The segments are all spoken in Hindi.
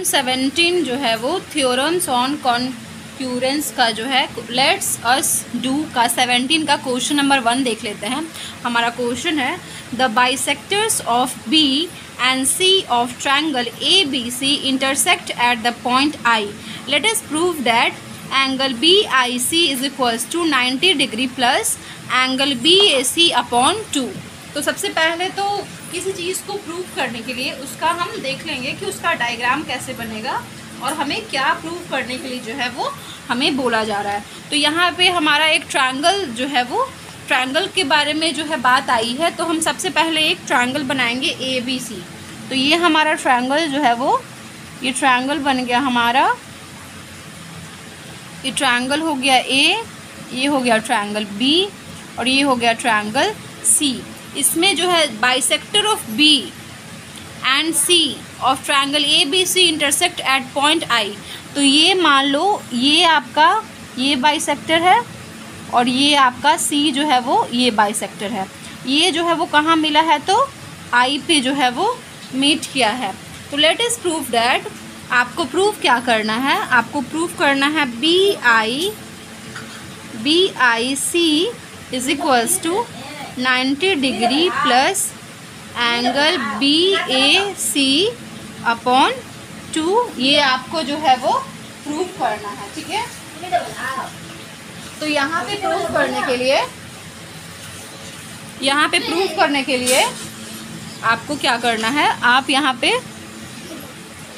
17 जो है वो थ्योरम्स ऑन कॉन्क्यूरेंस का जो है लेट्स अस डू का 17 का क्वेश्चन नंबर 1 देख लेते हैं। हमारा क्वेश्चन है the bisectors of B and C of triangle A B C intersect at the point I. Let us prove that angle B I C is equals to 90 degree plus angle B A C upon 2। तो सबसे पहले तो किसी चीज़ को प्रूव करने के लिए उसका हम देख लेंगे कि उसका डायग्राम कैसे बनेगा और हमें क्या प्रूव करने के लिए जो है वो हमें बोला जा रहा है। तो यहाँ पे हमारा एक ट्रायंगल जो है वो ट्रायंगल के बारे में जो है बात आई है, तो हम सबसे पहले एक ट्रायंगल बनाएंगे ए बी सी। तो ये हमारा ट्रायंगल जो है वो ये ट्रायंगल बन गया हमारा, ये ट्रायंगल हो गया ए, ये हो गया ट्रायंगल बी और ये हो गया ट्रायंगल सी। इसमें जो है bisector of B and C of triangle A B C intersect at point I. तो ये मान लो ये आपका ये बाइसेक्टर है और ये आपका सी जो है वो ये बाइसेक्टर है। ये जो है वो कहाँ मिला है, तो आई पे जो है वो मीट किया है। तो लेट अस प्रूव दैट, आपको प्रूव क्या करना है, आपको प्रूव करना है B I C is equals to 90 degree plus angle B A C upon 2। ये आपको जो है वो प्रूव करना है, ठीक है। तो यहाँ पे प्रूव करने के लिए आपको क्या करना है, आप यहाँ पे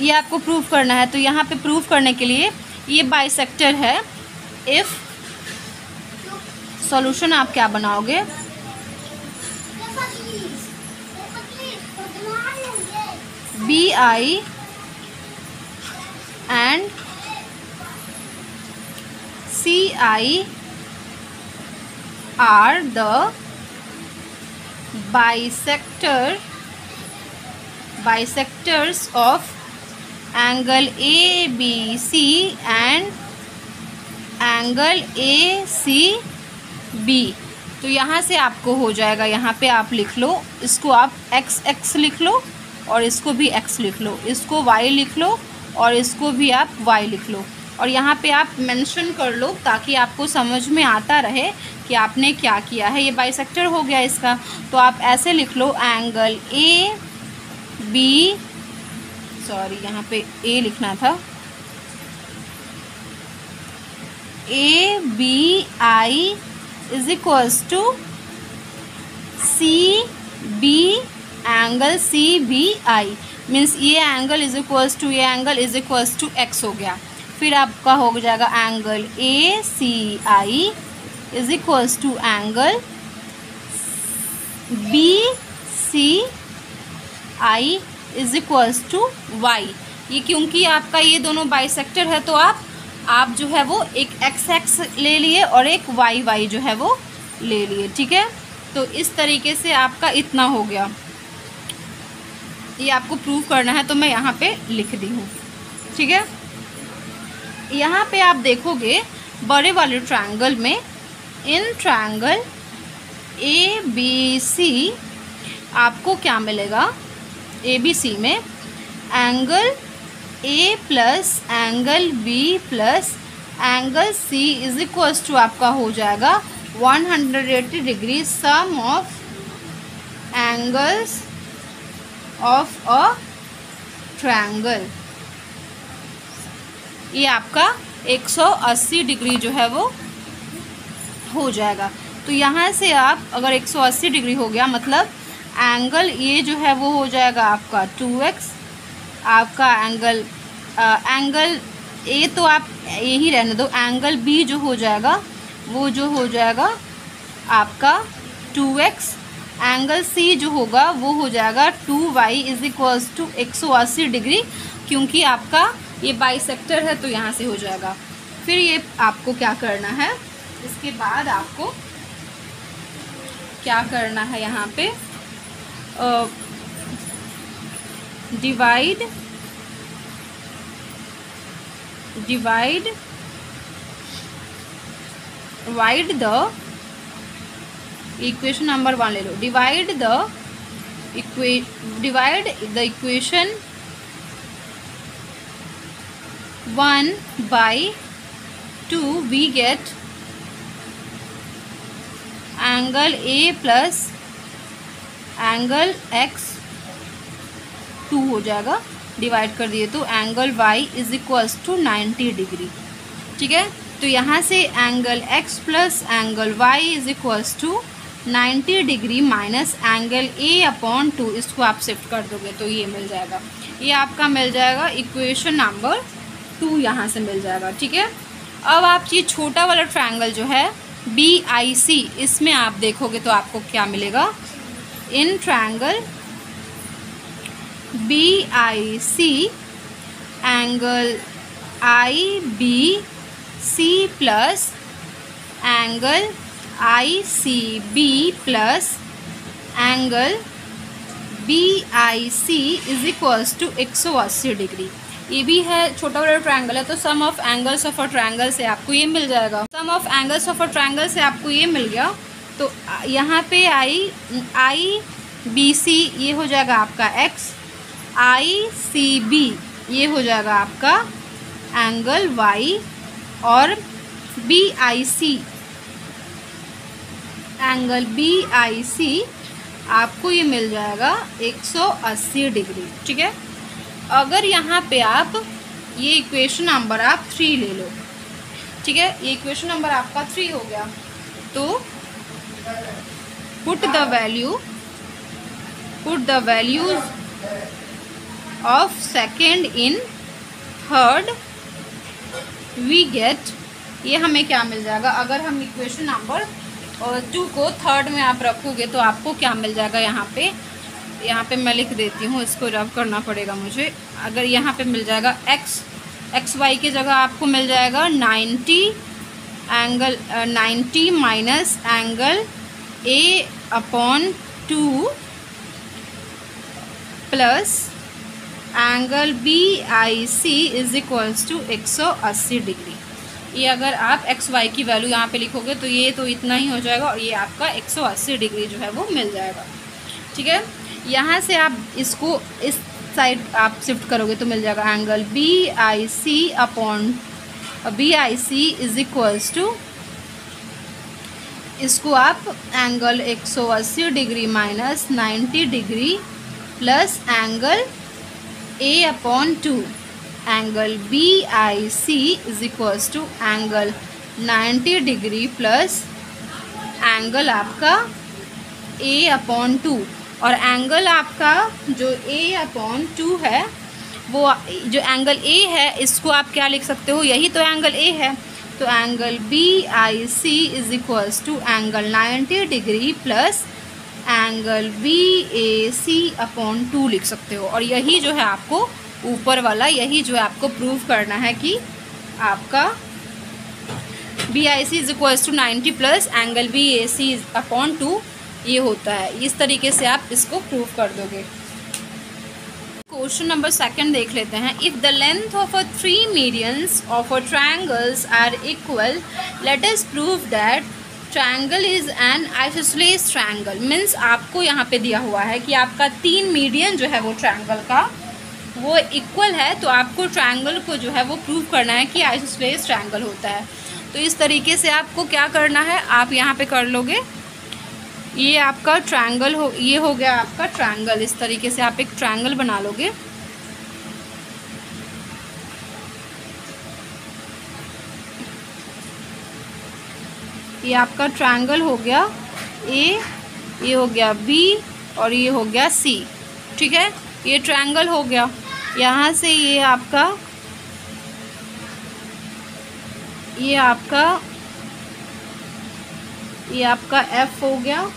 ये आपको प्रूव करना है। तो यहाँ पे प्रूव करने के लिए ये बाइसेक्टर है। इफ़ सॉल्यूशन आप क्या बनाओगे, B I and C I are the bisectors of angle A B C and angle A C B. तो यहाँ से आपको हो जाएगा, यहाँ पे आप लिख लो, इसको आप x लिख लो और इसको भी x लिख लो, इसको y लिख लो और इसको भी आप y लिख लो और यहाँ पे आप मेंशन कर लो ताकि आपको समझ में आता रहे कि आपने क्या किया है। ये बाइसेक्टर हो गया इसका, तो आप ऐसे लिख लो एंगल ए बी, सॉरी यहाँ पे ए लिखना था, A B I is equals to C B angle C B I. Means ये एंगल इज इक्वल्स टू ये angle is equals to X हो गया। फिर आपका हो जाएगा angle A C I is equals to angle B C I is equals to Y. ये क्योंकि आपका ये दोनों बाइसेक्टर है तो आप जो है वो एक एक्स ले लिए और एक वाई जो है वो ले लिए, ठीक है। तो इस तरीके से आपका इतना हो गया, ये आपको प्रूव करना है तो मैं यहाँ पे लिख दी हूँ, ठीक है। यहाँ पे आप देखोगे बड़े वाले ट्रायंगल में, इन ट्रायंगल ए बी सी आपको क्या मिलेगा, ए बी सी में angle A plus angle B plus angle C is equals to आपका हो जाएगा 180 degree sum of angles of a triangle. ये आपका 180 डिग्री जो है वो हो जाएगा। तो यहाँ से आप अगर 180 डिग्री हो गया मतलब एंगल ये जो है वो हो जाएगा आपका 2x, आपका एंगल ए तो आप यही रहने दो, एंगल बी जो हो जाएगा वो जो हो जाएगा आपका 2x, एंगल सी जो होगा वो हो जाएगा 2y is equals to 180 degree, क्योंकि आपका ये बाइसेक्टर है तो यहाँ से हो जाएगा। फिर ये आपको क्या करना है, इसके बाद आपको क्या करना है, यहाँ पे डिवाइड द इक्वेशन नंबर 1 ले लो, divide the equation 1/2 we get angle A plus angle X 2 हो जाएगा, डिवाइड कर दिए तो angle Y is equals to 90 degree. ठीक है, तो यहाँ से angle X plus angle Y is equals to 90 degree minus angle A upon 2, इसको आप शिफ्ट कर दोगे तो ये मिल जाएगा, ये आपका मिल जाएगा इक्वेशन नंबर 2 यहाँ से मिल जाएगा। ठीक है, अब आप ये छोटा वाला ट्रायंगल जो है BIC, इसमें आप देखोगे तो आपको क्या मिलेगा, in triangle BIC angle IBC plus angle ICB plus angle BIC is equals to 180 degree. ये भी है छोटा बड़ा ट्रायंगल है, तो sum of angles of a triangle से आपको ये मिल जाएगा। Sum of angles of a triangle से आपको ये मिल गया, तो यहाँ पे IBC ये हो जाएगा आपका x, ICB ये हो जाएगा आपका एंगल y, और BIC एंगल BIC आपको ये मिल जाएगा 180 डिग्री। ठीक है, अगर यहाँ पे आप ये इक्वेशन नंबर आप 3 ले लो, ठीक है, ये इक्वेशन नंबर आपका 3 हो गया, तो put the values of second in third we get, ये हमें क्या मिल जाएगा, अगर हम इक्वेशन नंबर 2 को थर्ड में आप रखोगे तो आपको क्या मिल जाएगा, यहाँ पे मैं लिख देती हूँ, इसको रब करना पड़ेगा मुझे। अगर यहाँ पे मिल जाएगा एक्स वाई की जगह आपको मिल जाएगा 90 minus angle A upon 2 plus angle BIC is equals to 180 degree. ये अगर आप एक्स वाई की वैल्यू यहाँ पे लिखोगे तो ये तो इतना ही हो जाएगा, और ये आपका 180 डिग्री जो है वो मिल जाएगा। ठीक है, यहाँ से आप इसको इस साइड आप शिफ्ट करोगे तो मिल जाएगा angle BIC upon BIC is equals to, इसको आप angle 180 degree minus 90 degree plus angle A upon 2, angle BIC is equals to angle 90 degree plus angle आपका A अपॉन 2, और एंगल आपका जो A अपॉन 2 है, वो जो एंगल A है इसको आप क्या लिख सकते हो, यही तो एंगल A है, तो angle BIC is equals to angle 90 degree plus angle BAC upon 2 लिख सकते हो। और यही जो है आपको ऊपर वाला, यही जो है आपको प्रूव करना है कि आपका BIC is equals to 90 plus angle BAC upon 2 ये होता है। इस तरीके से आप इसको प्रूव कर दोगे। क्वेश्चन नंबर 2 देख लेते हैं। If the length of a 3 medians of a triangles are equal, let us prove that triangle is an isosceles triangle. Means आपको यहाँ पे दिया हुआ है कि आपका 3 मीडियन जो है वो ट्रायंगल का वो इक्वल है, तो आपको ट्रायंगल को जो है वो प्रूव करना है कि आइसोसेलेस ट्रायंगल होता है। तो इस तरीके से आपको क्या करना है, आप यहाँ पे कर लोगे, ये आपका ट्रायंगल हो, ये हो गया आपका ट्रायंगल। इस तरीके से आप एक ट्रायंगल बना लोगे। ये आपका ट्रायंगल हो गया ए, ये हो गया बी और ये हो गया सी। ठीक है, ये ट्रायंगल हो गया। यहाँ से ये आपका एफ हो गया,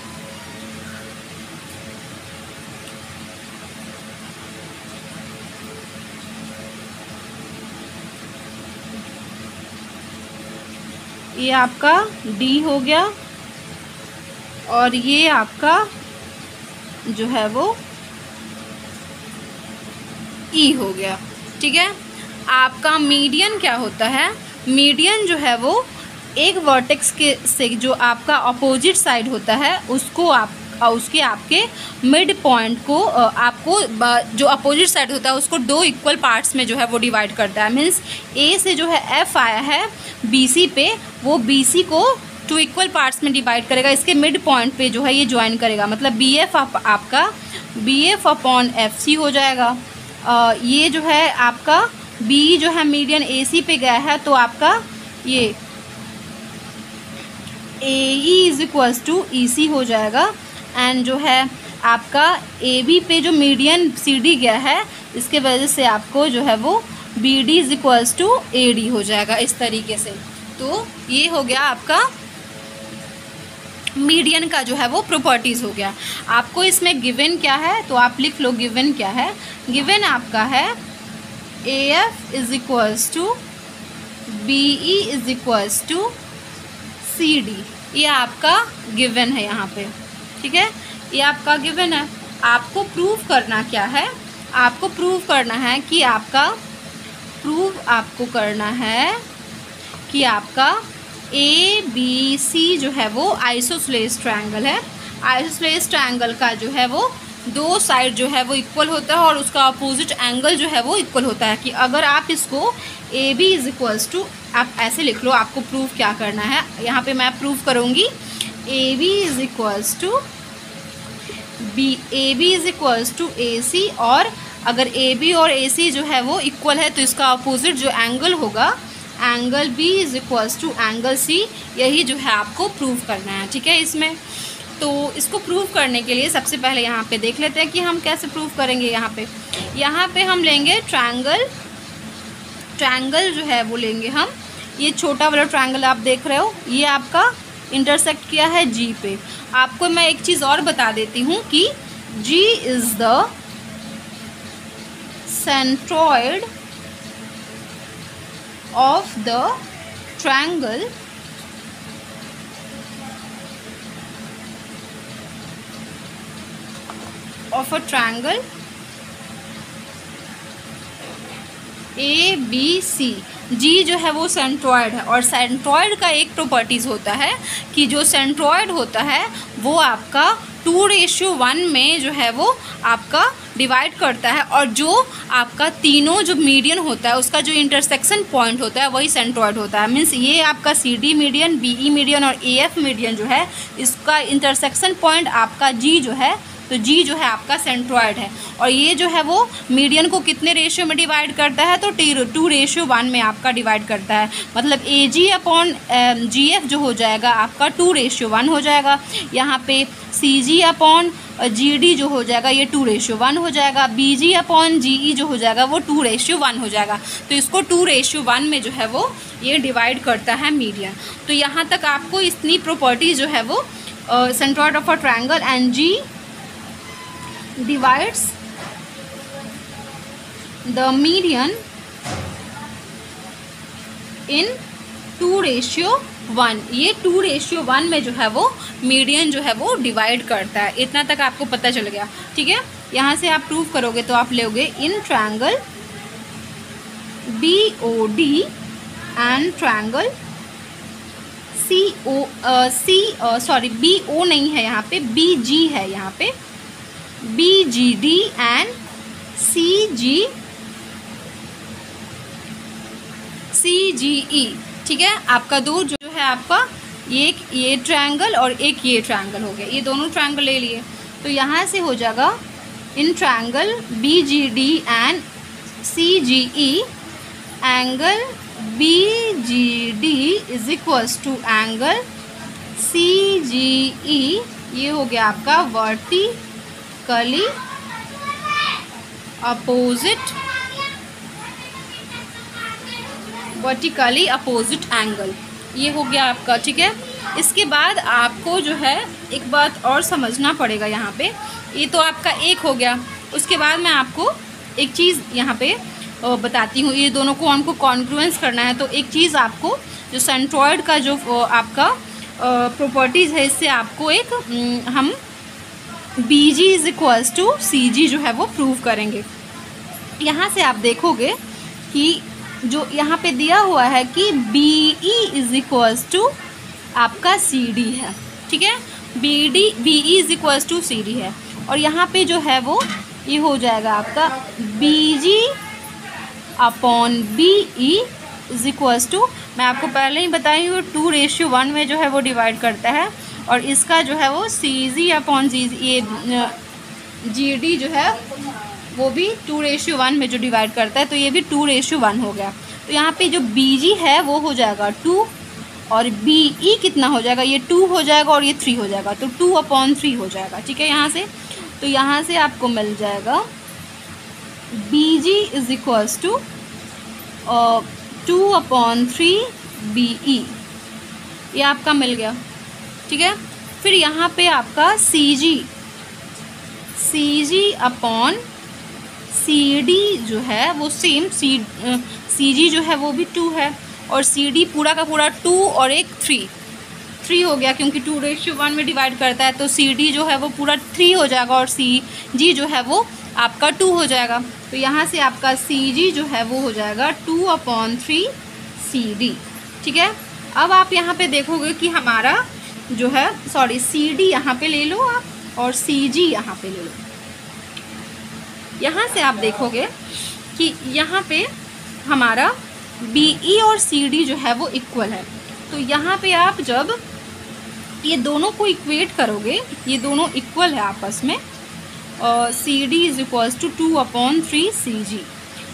ये आपका डी हो गया, और ये आपका जो है वो ई हो गया। ठीक है, आपका मीडियन क्या होता है, मीडियन जो है वो एक वर्टेक्स के से जो आपका अपोजिट साइड होता है उसको आप उसके आपके मिड पॉइंट को आपको जो अपोजिट साइड होता है उसको 2 इक्वल पार्ट्स में जो है वो डिवाइड करता है। मीन्स ए से जो है एफ आया है बी सी पे, वो बी सी को 2 इक्वल पार्ट्स में डिवाइड करेगा, इसके मिड पॉइंट पे जो है ये ज्वाइन करेगा, मतलब बी एफ आपका B F upon F C हो जाएगा। ये जो है आपका बी जो है मीडियन ए सी पे गया है, तो आपका ये ए ई इज इक्वल्स टू ई सी हो जाएगा। एंड जो है आपका ए बी पे जो मीडियन सी डी गया है, इसके वजह से आपको जो है वो B D is equals to A D हो जाएगा इस तरीके से। तो ये हो गया आपका मीडियन का जो है वो प्रॉपर्टीज़ हो गया। आपको इसमें गिवन क्या है, तो आप लिख लो गिवन क्या है। गिवन आपका है A F is equals to B E is equals to C D, ये आपका गिवन है यहाँ पे, ठीक है, ये आपका गिवन है। आपको प्रूव करना क्या है, आपको प्रूव करना है कि आपका ए बी सी जो है वो आइसोसेलेस ट्रायंगल है। आइसोसेलेस ट्रायंगल का जो है वो 2 साइड जो है वो इक्वल होता है और उसका अपोजिट एंगल जो है वो इक्वल होता है। कि अगर आप इसको A B is equals to, आप ऐसे लिख लो, आपको प्रूव क्या करना है, यहाँ पे मैं प्रूव करूँगी A B is equals to A C, और अगर ए बी और ए सी जो है वो इक्वल है तो इसका अपोजिट जो एंगल होगा, angle B is equals to angle C, यही जो है आपको प्रूव करना है, ठीक है। इसमें तो इसको प्रूव करने के लिए सबसे पहले यहाँ पे देख लेते हैं कि हम कैसे प्रूव करेंगे। यहाँ पे हम लेंगे ट्रायंगल जो है वो लेंगे हम, ये छोटा वाला ट्रायंगल आप देख रहे हो, ये आपका इंटरसेक्ट किया है जी पे। आपको मैं एक चीज़ और बता देती हूँ कि G is the centroid of the triangle of a triangle A B C. G जो है वो सेंट्रॉइड है, और सेंट्रॉइड का एक प्रॉपर्टीज़ होता है कि जो सेंट्रॉइड होता है वो आपका 2:1 में जो है वो आपका डिवाइड करता है, और जो आपका तीनों जो मीडियन होता है उसका जो इंटरसेक्शन पॉइंट होता है वही सेंट्रॉइड होता है। मीन्स ये आपका C D median, B E median और ए एफ मीडियन जो है, इसका इंटरसेक्शन पॉइंट आपका जी जो है, तो जी जो है आपका सेंट्रॉइड है। और ये जो है वो मीडियन को कितने रेशियो में डिवाइड करता है, तो 2:1 में आपका डिवाइड करता है, मतलब ए जी अपॉन जी एफ जो हो जाएगा आपका 2:1 हो जाएगा। यहाँ पे सी जी अपॉन जी डी जो हो जाएगा ये 2:1 हो जाएगा। बी जी अपॉन जी ई जो हो जाएगा वो 2:1 हो जाएगा। तो इसको 2:1 में जो है वो ये डिवाइड करता है मीडियन। तो यहाँ तक आपको इतनी प्रॉपर्टी जो है वो centroid of a triangle and G divides the median in 2:1, ये 2:1 में जो है वो मीडियन जो है वो डिवाइड करता है। इतना तक आपको पता चल गया, ठीक है। यहाँ से आप प्रूव करोगे तो आप लोगे in triangle B O D and triangle B O नहीं है यहाँ पे, बी जी है यहाँ पे, B G D and C G E, ठीक है। आपका दो जो है आपका एक ये ट्रायंगल और एक ये ट्रायंगल हो गया, ये दोनों ट्रायंगल ले लिए। तो यहाँ से हो जाएगा in triangle B G D and C G E, angle B G D is equals to angle C G E, ये हो गया आपका वर्टिकली अपोजिट एंगल, ये हो गया आपका, ठीक है। इसके बाद आपको जो है एक बात और समझना पड़ेगा यहाँ पे, ये तो आपका एक हो गया। उसके बाद मैं आपको एक चीज़ यहाँ पे बताती हूँ, ये दोनों को हमको कॉन्ग्रुएंस करना है। तो एक चीज़ आपको जो सेंट्रॉइड का जो आपका प्रॉपर्टीज़ है, इससे आपको एक हम B G is equals to C G जो है वो प्रूव करेंगे। यहाँ से आप देखोगे कि जो यहाँ पे दिया हुआ है कि B E is equals to आपका सी डी है, ठीक है। B E is equals to C D है, और यहाँ पे जो है वो ये हो जाएगा आपका B G upon B E is equals to, मैं आपको पहले ही बताई हूँ 2:1 में जो है वो डिवाइड करता है, और इसका जो है वो सी जी अपॉन जी, ये जी डी जो है वो भी 2:1 में जो डिवाइड करता है, तो ये भी 2:1 हो गया। तो यहाँ पे जो बी जी है वो हो जाएगा 2, और बी ई कितना हो जाएगा, ये 2 हो जाएगा और ये 3 हो जाएगा, तो 2/3 हो जाएगा। ठीक है, यहाँ से तो यहाँ से आपको मिल जाएगा B G is equals to 2/3 B E, ये आपका मिल गया। ठीक है, फिर यहाँ पे आपका सी जी अपॉन सी डी जो है वो सेम, सी जी जो है वो भी 2 है, और सी डी पूरा का पूरा 2 और एक 3 हो गया, क्योंकि 2:1 में डिवाइड करता है, तो सी डी जो है वो पूरा 3 हो जाएगा, और सी जी जो है वो आपका 2 हो जाएगा। तो यहाँ से आपका सी जी जो है वो हो जाएगा 2/3 सी डी। ठीक है, अब आप यहाँ पे देखोगे कि हमारा जो है, सॉरी, सी डी यहाँ पे ले लो आप, और सी जी यहाँ पे ले लो। यहाँ से आप देखोगे कि यहाँ पे हमारा बी ई और सी डी जो है वो इक्वल है, तो यहाँ पे आप जब ये दोनों को इक्वेट करोगे, ये दोनों इक्वल है आपस में, और C D is equals to 2/3 C G.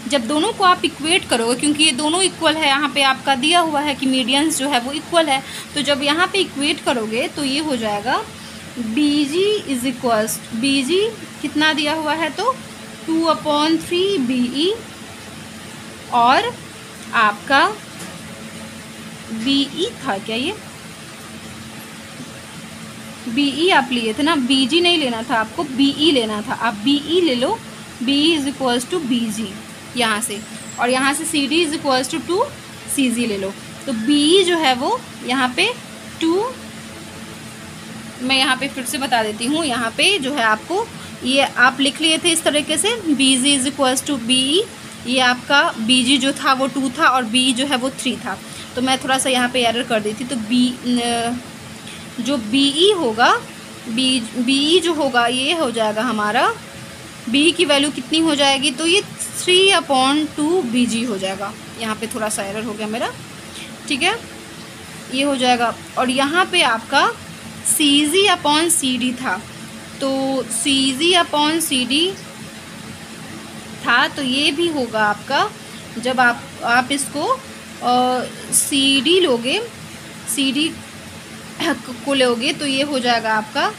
जब दोनों को आप इक्वेट करोगे, क्योंकि ये दोनों इक्वल है, यहाँ पे आपका दिया हुआ है कि मीडियंस जो है वो इक्वल है, तो जब यहाँ पे इक्वेट करोगे तो ये हो जाएगा B G is equals, B G कितना दिया हुआ है, तो 2/3 बी ई, और आपका बी ई था क्या, ये बी ई आप लिए थे ना, बी जी नहीं लेना था आपको, बी ई लेना था, आप बी ई ले लो, B E is equals to B G यहाँ से, और यहाँ से C D is equals to 2 C G ले लो। तो बी ई जो है वो यहाँ पे 2, मैं यहाँ पे फिर से बता देती हूँ, यहाँ पे जो है आपको ये आप लिख लिए थे इस तरीके से, B G is equals to B E, ये आपका बी जी जो था वो 2 था, और बी जो है वो 3 था, तो मैं थोड़ा सा यहाँ पे एरर कर दी थी। तो जो बी ई होगा, बी ई जो होगा ये हो जाएगा हमारा, बी की वैल्यू कितनी हो जाएगी, तो ये 3/2 बी जी हो जाएगा। यहाँ पे थोड़ा सा एरर हो गया मेरा। ठीक है, ये हो जाएगा, और यहाँ पे आपका सी जी अपॉन सी डी था, तो सी जी अपॉन सी डी था, तो ये भी होगा आपका, जब आप इसको सी डी लोगे, सी डी को लोगे, तो ये हो जाएगा आपका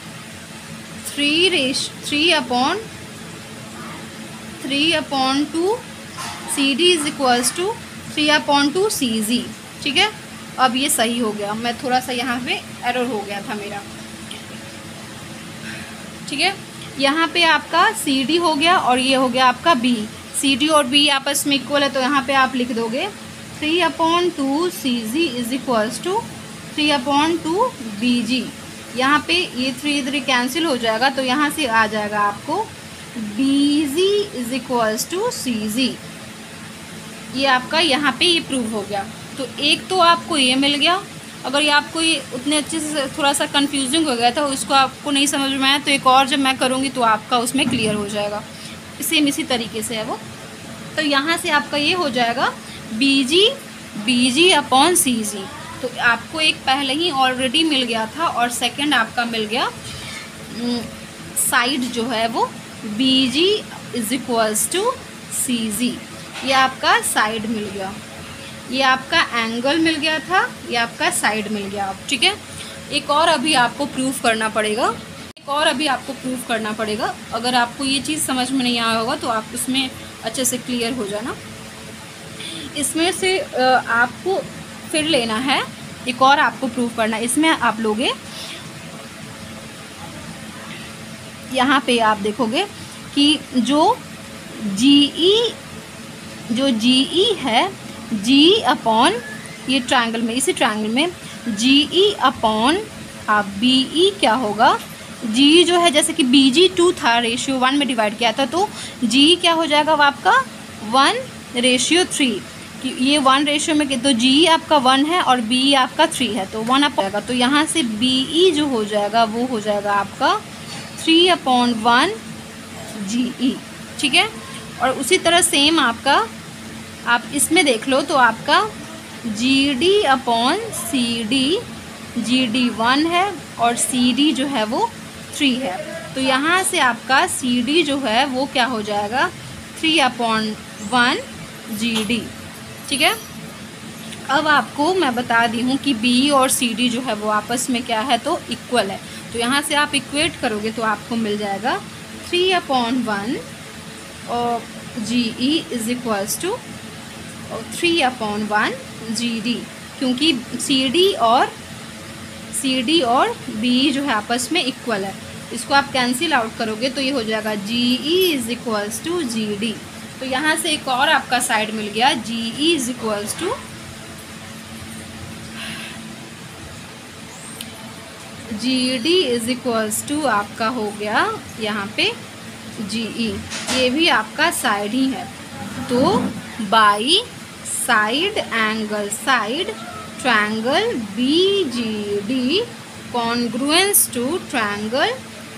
3/2 C D is equals to 3/2 C G. ठीक है, अब ये सही हो गया, मैं थोड़ा सा यहाँ पे एरर हो गया था मेरा। ठीक है, यहाँ पे आपका सी डी हो गया, और ये हो गया आपका बी, सी डी और बी आपस में इक्वल है, तो यहाँ पे आप लिख दोगे 3/2 C ji is equals to 3/2 B G. यहाँ पे ये 3 इधर कैंसिल हो जाएगा, तो यहाँ से आ जाएगा आपको B G is equals to C G. ये आपका यहाँ पे ये प्रूव हो गया। तो एक तो आपको ये मिल गया, अगर ये आपको ये उतने अच्छे से थोड़ा सा कंफ्यूजिंग हो गया था, उसको आपको नहीं समझ में आया, तो एक और जब मैं करूँगी तो आपका उसमें क्लियर हो जाएगा। सेम इसी तरीके से है वो। तो यहाँ से आपका ये हो जाएगा बी जी अपॉन सी जी। तो आपको एक पहले ही ऑलरेडी मिल गया था, और सेकंड आपका मिल गया साइड जो है वो B G is equals to C G. ये आपका साइड मिल गया, ये आपका एंगल मिल गया था, ये आपका साइड मिल गया। ठीक है, एक और अभी आपको प्रूफ करना पड़ेगा, अगर आपको ये चीज़ समझ में नहीं आया होगा तो आप उसमें अच्छे से क्लियर हो जाना। इसमें से आपको फिर लेना है, एक और आपको प्रूफ करना है। इसमें आप लोगे, यहाँ पे आप देखोगे कि जो जी है, जी अपॉन ये ट्रायंगल में, इसी ट्रायंगल में जी ई अपॉन बी ई क्या होगा, जी जो है जैसे कि बी जी 2 था, रेशियो 1 में डिवाइड किया था, तो जी क्या हो जाएगा वो आपका 1/3। कि ये 1 में, तो जी आपका 1 है और बी आपका 3 है, तो 1 जाएगा। तो यहाँ से बी ई जो हो जाएगा वो हो जाएगा आपका 3/1 जी ई, ठीक है। और उसी तरह सेम आपका आप इसमें देख लो, तो आपका G D upon C D, G D 1 है और सी डी जो है वो 3 है। तो यहाँ से आपका सी डी जो है वो क्या हो जाएगा 3/1 जी डी, ठीक है। अब आपको मैं बता दी हूँ कि बी और सी डी जो है वो आपस में क्या है, तो इक्वल है। तो यहाँ से आप इक्वेट करोगे तो आपको मिल जाएगा 3/1 और G E is equals to 3/1 G D, क्योंकि सी डी और बी जो है आपस में इक्वल है। इसको आप कैंसिल आउट करोगे तो ये हो जाएगा G E is equals to G D. तो यहाँ से एक और आपका साइड मिल गया, G E is equals to G D is equals to आपका हो गया यहाँ पे जी ई, ये भी आपका साइड ही है। तो by side angle side triangle B G D congruence to triangle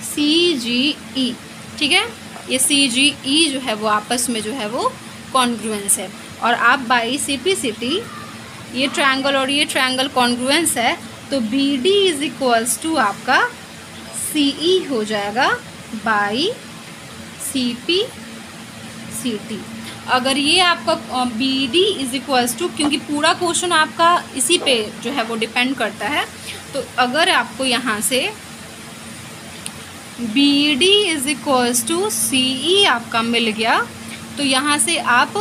C G E, ठीक है। ये सी जी ई जो है वो आपस में जो है वो कॉन्ग्रुएंस है। और आप बाई सिप्लिसिटी, ये ट्रायंगल और ये ट्रायंगल कॉन्ग्रुएंस है, तो B D is equals to आपका सी ई हो जाएगा by C P C T. अगर ये आपका B D is equals to, क्योंकि पूरा क्वेश्चन आपका इसी पे जो है वो डिपेंड करता है, तो अगर आपको यहाँ से B D is equals to C E आपका मिल गया, तो यहाँ से आप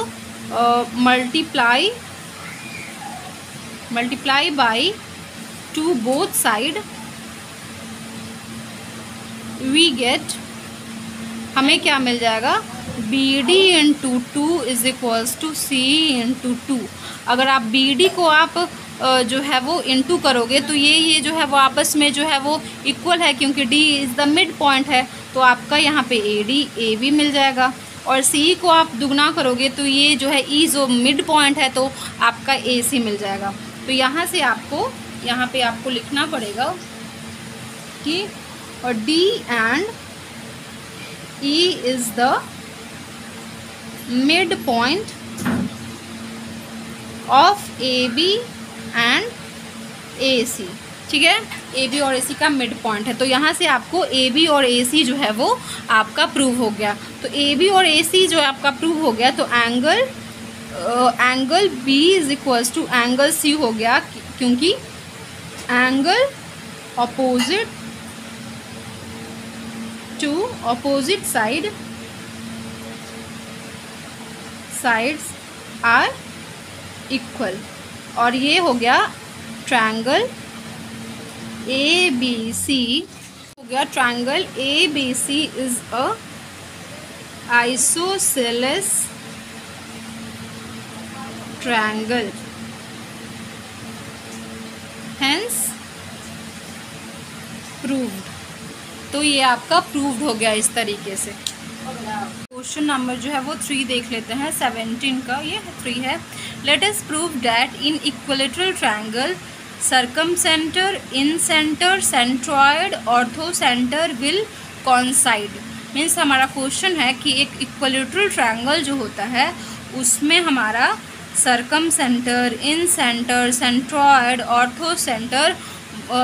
multiply by two both side we get, हमें क्या मिल जाएगा B D into 2 is equals to C into 2। अगर आप बी डी को आप जो है वो इंटू करोगे तो ये जो है वो आपस में जो है वो इक्वल है, क्योंकि D is the mid point है, तो आपका यहाँ पे ए डी ए भी मिल जाएगा। और सी को आप दुगना करोगे तो ये जो है ई जो मिड पॉइंट है, तो आपका ए सी मिल जाएगा। तो यहाँ से आपको यहाँ पे आपको लिखना पड़ेगा कि और D and E is the mid point of A B and A C, ठीक है। ए बी और ए सी का मिड पॉइंट है, तो यहाँ से आपको ए बी और ए सी जो है वो आपका प्रूव हो गया। तो ए बी और ए सी जो है आपका प्रूव हो गया, तो angle B is equals to angle C हो गया, क्योंकि angle opposite to opposite sides are equal. और ये हो गया ट्रायंगल ए बी सी, हो गया triangle A B C is a isosceles triangle, hence proved. तो ये आपका प्रूव्ड हो गया इस तरीके से। क्वेश्चन नंबर जो है वो 3 देख लेते हैं, 17 का ये 3 है। Let us prove that in equilateral triangle circumcentre, incentre, centroid, orthocentre will coincide. Means हमारा क्वेश्चन है कि एक इक्विलेटरल ट्रायंगल जो होता है उसमें हमारा सर्कमसेंटर, incentre, centroid, ortho centre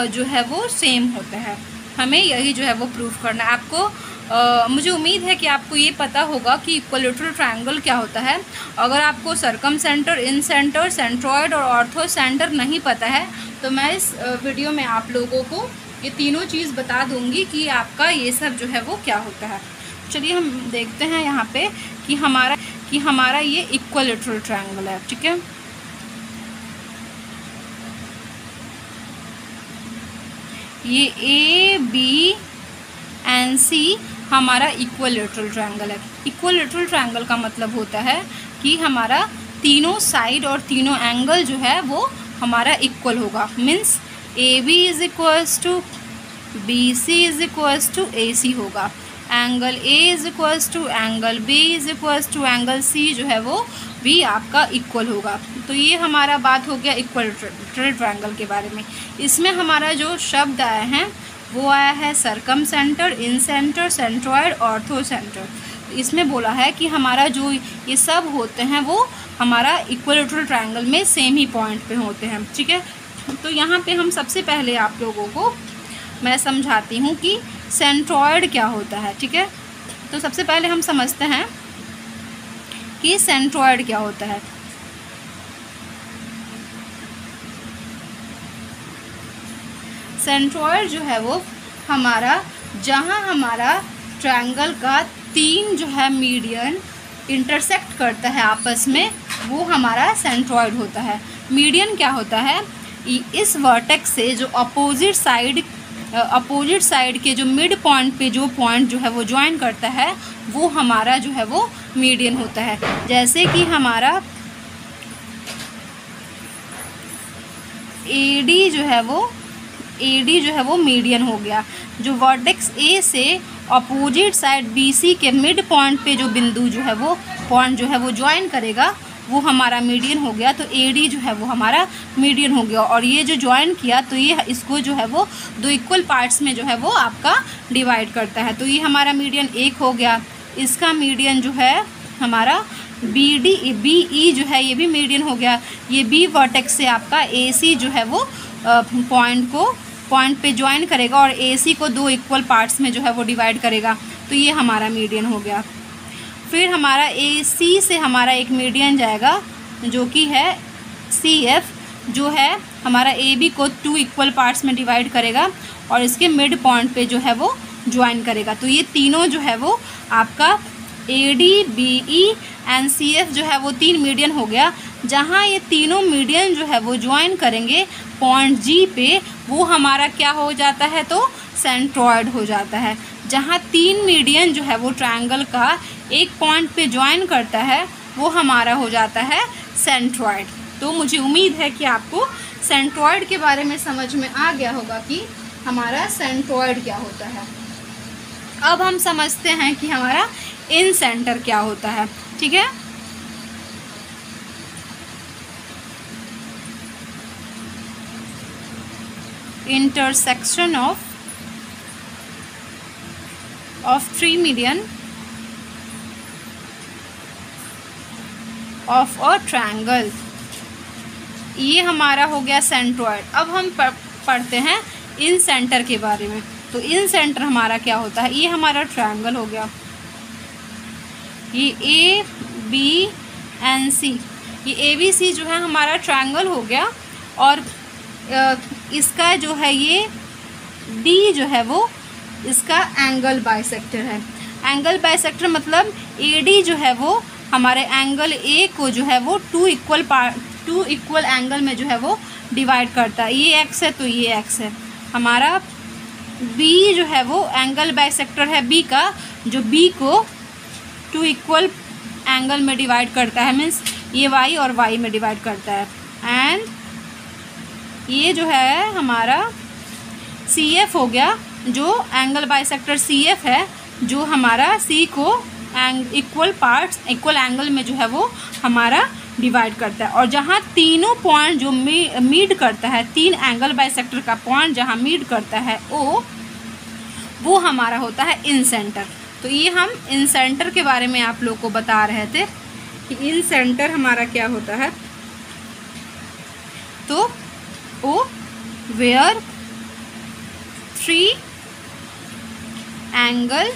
जो है वो सेम होता है। हमें यही जो है वो प्रूव करना है। आपको मुझे उम्मीद है कि आपको ये पता होगा कि इक्विलेटरल ट्रायंगल क्या होता है। अगर आपको सर्कमसेंटर, इन सेंटर, सेंट्रॉयड और ऑर्थो सेंटर नहीं पता है तो मैं इस वीडियो में आप लोगों को ये तीनों चीज़ बता दूंगी कि आपका ये सब जो है वो क्या होता है। चलिए हम देखते हैं यहाँ पे कि हमारा ये इक्विलेटरल ट्रायंगल है, ठीक है। ये ए बी एंड सी हमारा इक्विलेटरल ट्रायंगल है। इक्विलेटरल ट्रायंगल का मतलब होता है कि हमारा तीनों साइड और तीनों एंगल जो है वो हमारा इक्वल होगा। Means A B is equals to B C is equals to A C होगा। Angle A is equals to angle B is equals to angle C जो है वो भी आपका इक्वल होगा। तो ये हमारा बात हो गया इक्वेलेटरल ट्रायंगल के बारे में। इसमें हमारा जो शब्द आया है वो आया है सरकम सेंटर, इन सेंटर, सेंट्रॉयड, ऑर्थो सेंटर। इसमें बोला है कि हमारा जो ये सब होते हैं वो हमारा इक्वेलेटरल ट्रायंगल में सेम ही पॉइंट पे होते हैं, ठीक है। तो यहाँ पे हम सबसे पहले आप लोगों को मैं समझाती हूँ कि सेंट्रॉयड क्या होता है, ठीक है। तो सबसे पहले हम समझते हैं कि सेंट्रॉयड क्या होता है। सेंट्रॉयड जो है वो हमारा जहाँ हमारा ट्रायंगल का तीन जो है मीडियन इंटरसेक्ट करता है आपस में, वो हमारा सेंट्रॉयड होता है। मीडियन क्या होता है, इस वर्टेक्स से जो अपोजिट साइड के जो मिड पॉइंट पे जो पॉइंट जो है वो ज्वाइन करता है वो हमारा जो है वो मीडियन होता है। जैसे कि हमारा AD जो है वो मीडियन हो गया। जो वर्टेक्स A से अपोजिट साइड BC के मिड पॉइंट पे जो बिंदु जो है वो पॉइंट जो है वो ज्वाइन करेगा वो हमारा मीडियन हो गया। तो AD जो है वो हमारा मीडियन हो गया। और ये जो ज्वाइन किया तो ये इसको जो है वो दो इक्वल पार्ट्स में जो है वो आपका डिवाइड करता है। तो ये हमारा मीडियन एक हो गया। इसका मीडियन जो है हमारा BE जो है ये भी मीडियन हो गया। ये B वर्टेक्स से आपका AC जो है वो पॉइंट पे ज्वाइन करेगा और AC को दो इक्वल पार्ट्स में जो है वो डिवाइड करेगा। तो ये हमारा मीडियन हो गया। फिर हमारा AC से हमारा एक मीडियन जाएगा जो कि है CF, जो है हमारा AB को टू इक्वल पार्ट्स में डिवाइड करेगा और इसके मिड पॉइंट पे जो है वो ज्वाइन करेगा। तो ये तीनों जो है वो आपका AD, BE एंड CF जो है वो तीन मीडियन हो गया। जहाँ ये तीनों मीडियन जो है वो ज्वाइन करेंगे पॉइंट G पे, वो हमारा क्या हो जाता है, तो सेंट्रॉयड हो जाता है। जहाँ तीन मीडियन जो है वो ट्रायंगल का एक पॉइंट पे ज्वाइन करता है वो हमारा हो जाता है सेंट्रॉयड। तो मुझे उम्मीद है कि आपको सेंट्रॉयड के बारे में समझ में आ गया होगा कि हमारा सेंट्रॉयड क्या होता है। अब हम समझते हैं कि हमारा इन सेंटर क्या होता है, ठीक है। Intersection of three median of a triangle, ये हमारा हो गया सेंट्रॉयड। अब हम पढ़ते हैं इन सेंटर के बारे में। तो इन सेंटर हमारा क्या होता है, ये हमारा ट्रायंगल हो गया। ये AB एंड C, ये ABC जो है हमारा ट्रायंगल हो गया। और इसका जो है ये D जो है वो इसका एंगल बाइसेक्टर है। एंगल बाइसेक्टर मतलब AD जो है वो हमारे एंगल A को जो है वो टू इक्वल एंगल में जो है वो डिवाइड करता है। ये x है तो ये x है। हमारा B जो है वो एंगल बाइसेक्टर है B का, जो B को टू इक्वल एंगल में डिवाइड करता है, मीन्स ये y और y में डिवाइड करता है। एंड ये जो है हमारा CF हो गया, जो एंगल बाइसेक्टर CF है, जो हमारा C को इक्वल एंगल में जो है वो हमारा डिवाइड करता है। और जहाँ तीनों पॉइंट जो मीट करता है, तीन एंगल बाइसेक्टर का पॉइंट जहाँ मीट करता है वो हमारा होता है इन सेंटर। तो ये हम इन सेंटर के बारे में आप लोग को बता रहे थे कि इन सेंटर हमारा क्या होता है। तो where three angle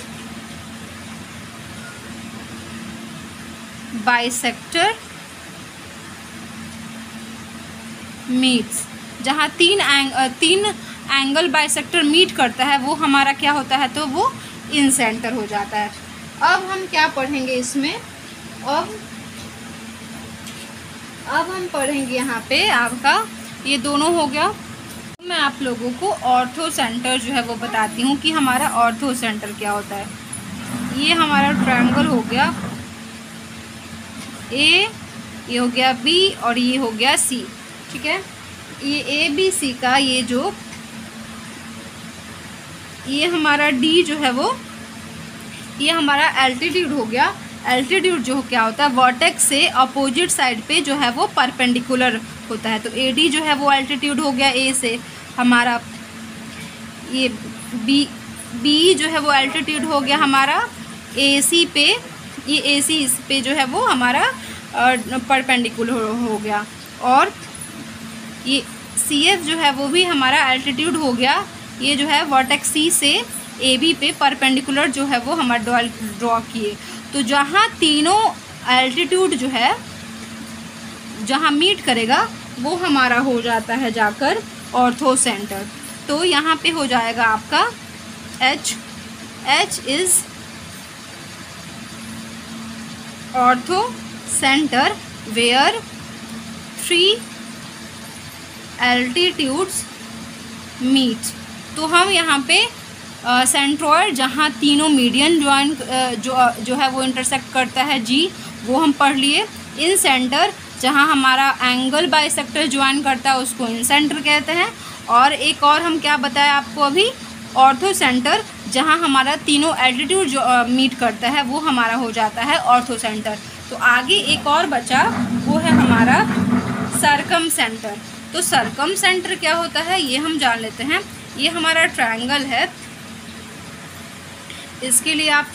bisector meets, जहाँ तीन एंगल बाइसेक्टर मीट करता है वो हमारा क्या होता है, तो वो इन सेंटर हो जाता है। अब हम क्या पढ़ेंगे इसमें, अब हम पढ़ेंगे यहाँ पे आपका ये दोनों हो गया। मैं आप लोगों को ऑर्थो सेंटर जो है वो बताती हूँ कि हमारा ऑर्थो सेंटर क्या होता है। ये हमारा ट्रायंगल हो गया A, ये हो गया B और ये हो गया C, ठीक है। ये ABC का ये हमारा D जो है वो ये हमारा एल्टीट्यूड हो गया। एल्टीट्यूड जो क्या होता है, वर्टेक्स से अपोजिट साइड पे जो है वो परपेंडिकुलर होता है। तो AD जो है वो एल्टीट्यूड हो गया A से हमारा। ये B जो है वो एल्टीट्यूड हो गया हमारा AC पे। ये AC इस पे जो है वो हमारा परपेंडिकुलर हो गया। और ये CF जो है वो भी हमारा एल्टीट्यूड हो गया। ये जो है वर्टेक्स C से AB पे परपेंडिकुलर जो है वो हमारा ड्रॉ किए। तो जहाँ तीनों एल्टीट्यूड जो है जहाँ मीट करेगा वो हमारा हो जाता है जाकर ऑर्थो सेंटर। तो यहाँ पे हो जाएगा आपका H is orthocentre where 3 altitudes meet. तो हम यहाँ पे सेंट्रॉयड जहाँ तीनों मीडियन जो है वो इंटरसेक्ट करता है G, वो हम पढ़ लिए। इन सेंटर जहाँ हमारा एंगल बाइसेक्टर ज्वाइन करता है उसको इन सेंटर कहते हैं। और एक और हम क्या बताया आपको अभी, ऑर्थो सेंटर जहाँ हमारा तीनों एल्टीट्यूड जो मीट करता है वो हमारा हो जाता है ऑर्थो सेंटर। तो आगे एक और बचा, वो है हमारा सरकम सेंटर। तो सरकम सेंटर क्या होता है ये हम जान लेते हैं। ये हमारा ट्रायंगल है, इसके लिए आप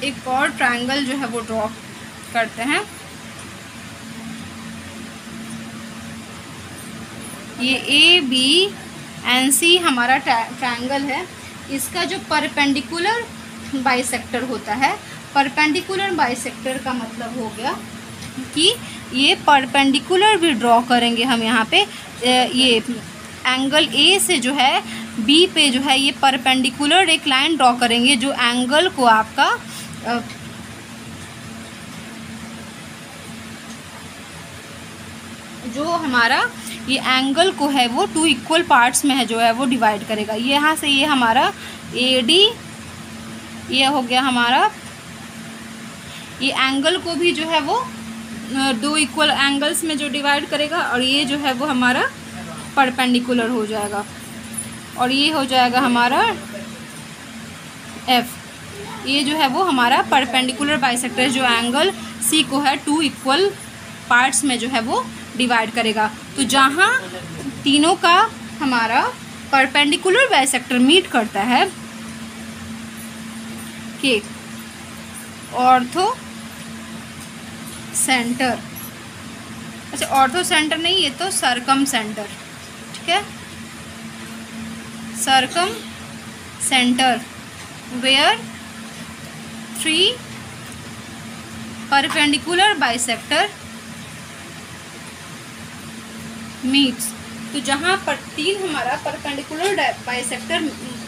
एक और ट्रायंगल जो है वो ड्रॉ करते हैं। ये ABNC हमारा ट्रायंगल है। इसका जो परपेंडिकुलर बाइसेक्टर होता है, परपेंडिकुलर बाइसेक्टर का मतलब हो गया कि ये परपेंडिकुलर भी ड्रॉ करेंगे हम यहाँ पे। ये एंगल A से जो है B पे जो है ये परपेंडिकुलर एक लाइन ड्रॉ करेंगे जो एंगल को आपका जो हमारा ये एंगल को है वो 2 इक्वल पार्ट्स में है जो है वो डिवाइड करेगा। ये यहाँ से ये हमारा AD, ये हो गया हमारा, ये एंगल को भी जो है वो 2 इक्वल एंगल्स में जो डिवाइड करेगा। और ये जो है वो हमारा परपेंडिकुलर हो जाएगा। और ये हो जाएगा हमारा F। ये जो है वो हमारा परपेंडिकुलर बाइसेक्टर जो एंगल C को है 2 इक्वल पार्ट्स में जो है वो डिवाइड करेगा। तो जहाँ तीनों का हमारा परपेंडिकुलर बाइसेक्टर मीट करता है कि ऑर्थो सेंटर, अच्छा ऑर्थो सेंटर नहीं, ये तो सरकम सेंटर, ठीक है। Circumcentre where 3 perpendicular bisector meets. तो जहाँ पर 3 हमारा परपेंडिकुलर बाइसेक्टर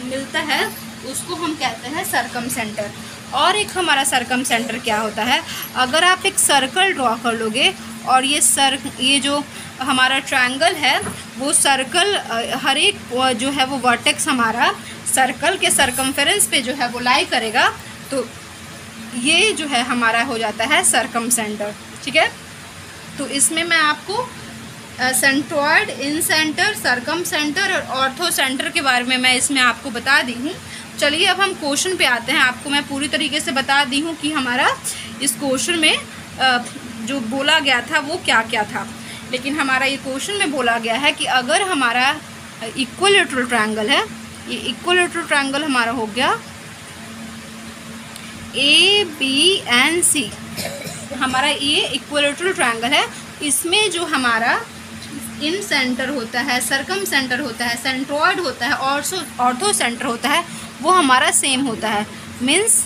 मिलता है उसको हम कहते हैं सरकम सेंटर। और एक हमारा सरकम सेंटर क्या होता है, अगर आप एक सर्कल ड्रॉ कर लोगे और ये जो हमारा ट्रायंगल है वो सर्कल हर एक जो है वो वर्टेक्स हमारा सर्कल के सर्कमफेरेंस पे जो है वो लाई करेगा, तो ये जो है हमारा हो जाता है सरकम सेंटर, ठीक है। तो इसमें मैं आपको सेंट्रॉयड, इन सेंटर, सरकम सेंटर और ऑर्थो सेंटर के बारे में मैं इसमें आपको बता दी हूँ। चलिए अब हम क्वेश्चन पे आते हैं। आपको मैं पूरी तरीके से बता दी हूँ कि हमारा इस क्वेश्चन में जो बोला गया था वो क्या क्या था। लेकिन हमारा ये क्वेश्चन में बोला गया है कि अगर हमारा इक्विलैटरल ट्रायंगल है, ये इक्विलैटरल ट्रायंगल हमारा हो गया ABNC, हमारा ये इक्विलैटरल ट्रायंगल है। इसमें जो हमारा इन सेंटर होता है, सरकम सेंटर होता है, सेंट्रॉयड होता है, ऑर्थो सेंटर होता है, वो हमारा सेम होता है। मीन्स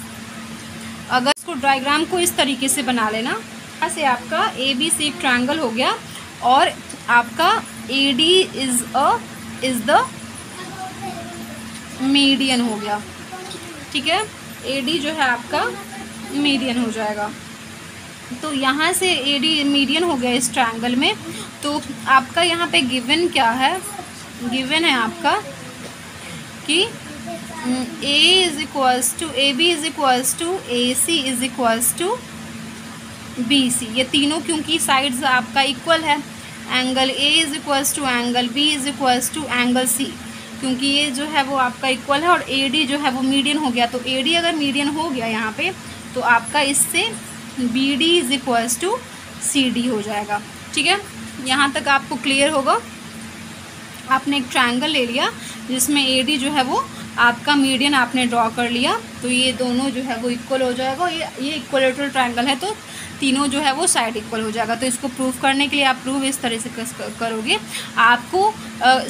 अगर इसको डायग्राम को इस तरीके से बना लेना, यहाँ से आपका ABC एक ट्रायंगल हो गया और आपका AD इज द मीडियन हो गया, ठीक है। AD जो है आपका मीडियन हो जाएगा। तो यहाँ से AD मीडियन हो गया इस ट्रायंगल में। तो आपका यहाँ पे गिवन क्या है, गिवन है आपका कि AB is equals to AC is equals to BC। ये तीनों क्योंकि साइड्स आपका इक्वल है, angle A is equals to angle B is equals to angle C। क्योंकि ये जो है वो आपका इक्वल है और ए डी जो है वो मीडियन हो गया। तो ए डी अगर मीडियन हो गया यहाँ पे तो आपका इससे B D is equals to C D हो जाएगा। ठीक है, यहाँ तक आपको क्लियर होगा। आपने एक ट्रायंगल ले लिया जिसमें ए डी जो है वो आपका मीडियन आपने ड्रॉ कर लिया, तो ये दोनों जो है वो इक्वल हो जाएगा। ये इक्वलेटरल ट्रायंगल है तो तीनों जो है वो साइड इक्वल हो जाएगा। तो इसको प्रूव करने के लिए आप प्रूव इस तरह से करोगे। आपको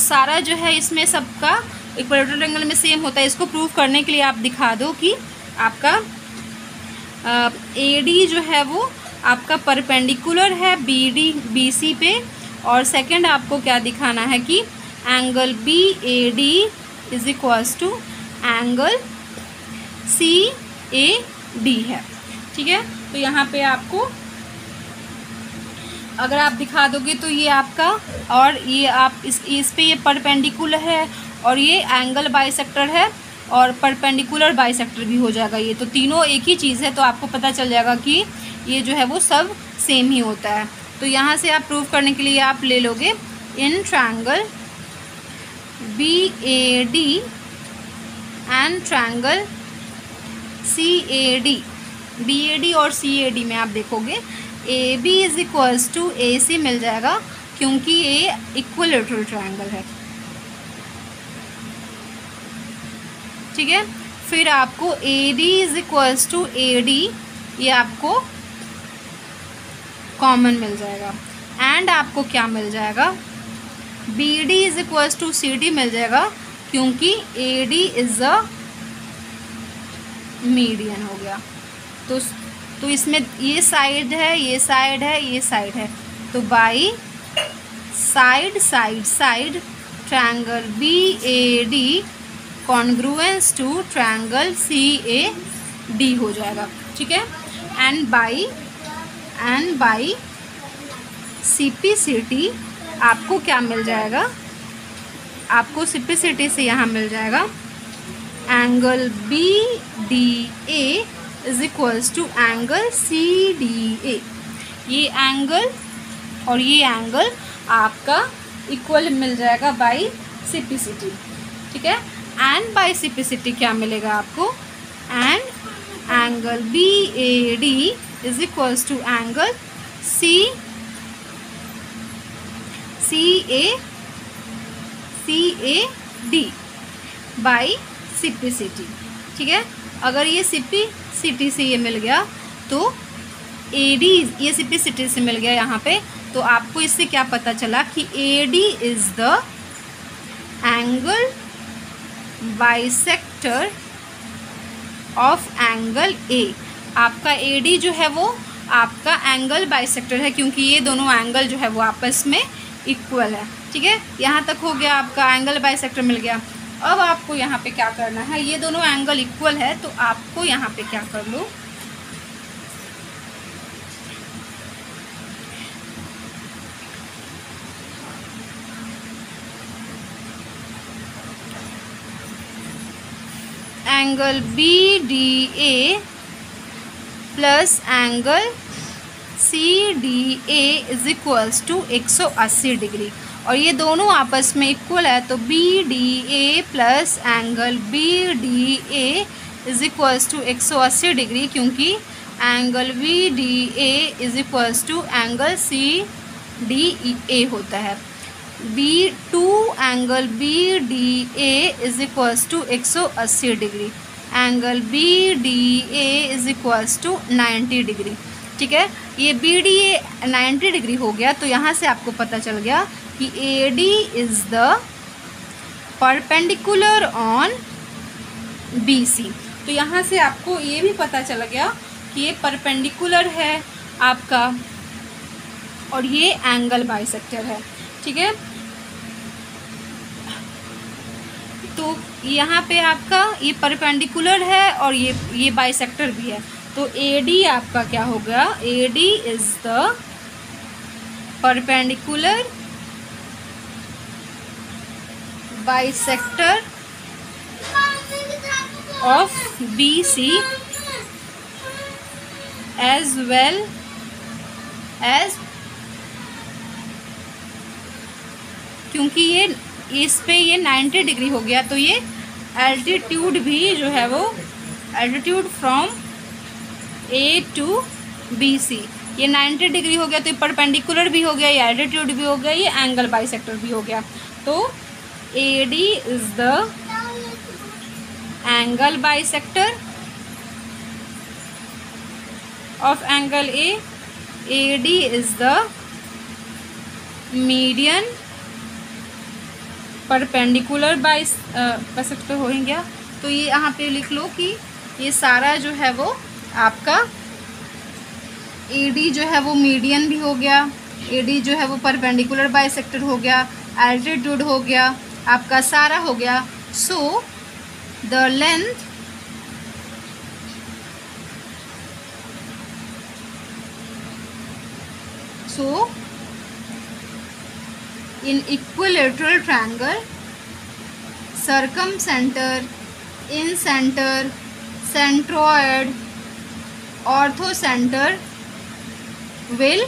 सारा जो है इसमें सबका इक्वलेटरल ट्रायंगल में सेम होता है। इसको प्रूव करने के लिए आप दिखा दो कि आपका ए डी जो है वो आपका परपेंडिकुलर है बी सी पे, और सेकंड आपको क्या दिखाना है कि angle B A D is equals to angle C A D है। ठीक है, तो यहाँ पे आपको अगर आप दिखा दोगे तो ये आपका, और ये आप इस पे ये परपेंडिकुलर है और ये एंगल बाइसेक्टर है और परपेंडिकुलर बाइसेक्टर भी हो जाएगा। ये तो तीनों एक ही चीज़ है, तो आपको पता चल जाएगा कि ये जो है वो सब सेम ही होता है। तो यहाँ से आप प्रूव करने के लिए आप ले लोगे in triangle B A D and triangle C A D, B A D और सी ए डी में आप देखोगे A B is equals to A C मिल जाएगा, क्योंकि ये इक्विलेटरल ट्रायंगल है। ठीक है, फिर आपको A D is equals to A D, ये आपको कॉमन मिल जाएगा। एंड आपको क्या मिल जाएगा, B D is equals to C D मिल जाएगा, क्योंकि A D is a median हो गया। तो इसमें ये साइड है, ये साइड है, ये साइड है, तो by side side side triangle B A D congruence to triangle C A D हो जाएगा। ठीक है, एंड बाई सिपिसिटी आपको क्या मिल जाएगा, आपको सिपिसिटी से यहाँ मिल जाएगा angle B D A is equals to angle C D A. ये एंगल और ये एंगल आपका इक्वल मिल जाएगा बाई सिपिसिटी। ठीक है, एंड बाई सिपिसिटी क्या मिलेगा आपको, and angle B A D is equals to angle C A D by CPCT. ठीक है, अगर ये सिपिसिटी से ये मिल गया तो ए डी, ये सिपिसिटी से मिल गया यहाँ पे, तो आपको इससे क्या पता चला कि A D is the angle bisector of angle ए। आपका ए डी जो है वो आपका एंगल बाइसेक्टर है, क्योंकि ये दोनों एंगल जो है वो आपस में इक्वल है। ठीक है, यहाँ तक हो गया, आपका एंगल बाइसेक्टर मिल गया। अब आपको यहाँ पे क्या करना है, ये दोनों एंगल इक्वल है, तो आपको यहाँ पे क्या कर लो, angle B D A plus angle C D A is equals to 180 degree, और ये दोनों आपस में इक्वल है, तो B D A plus angle B D A is equals to 180 degree, क्योंकि angle B D A is equals to angle C D A होता है। B two angle B D A is equals to 180 degree, angle B D A is equals to 90 degree. ठीक है, ये बी डी ए 90 डिग्री हो गया, तो यहाँ से आपको पता चल गया कि A D is the perpendicular on B C. तो यहाँ से आपको ये भी पता चल गया कि ये परपेंडिकुलर है आपका और ये एंगल बाइसेक्टर है। ठीक है, तो यहाँ पे आपका ये परपेंडिकुलर है और ये बाइसेक्टर भी है, तो ए डी आपका क्या हो गया, A D is the perpendicular bisector of B C as well as, क्योंकि ये इस पे ये 90 डिग्री हो गया, तो ये एल्टीट्यूड भी जो है वो altitude from A to B C, ये 90 डिग्री हो गया, तो ये परपेंडिकुलर भी हो गया, ये एल्टीट्यूड भी हो गया, ये एंगल बाइसेक्टर भी हो गया। तो ए D is the angle bisector of angle A D is the median perpendicular bisector हो गया। तो ये यहाँ पे लिख लो कि ये सारा जो है वो आपका AD जो है वो मीडियन भी हो गया, AD जो है वो परपेंडिकुलर बाइसेक्टर हो गया, एल्टीट्यूड हो गया, आपका सारा हो गया। So the length in equilateral triangle, circumcenter, incenter, centroid, orthocenter will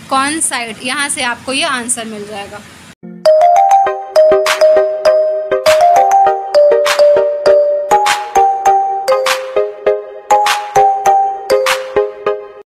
coincide। यहाँ से आपको ये आंसर मिल जाएगा।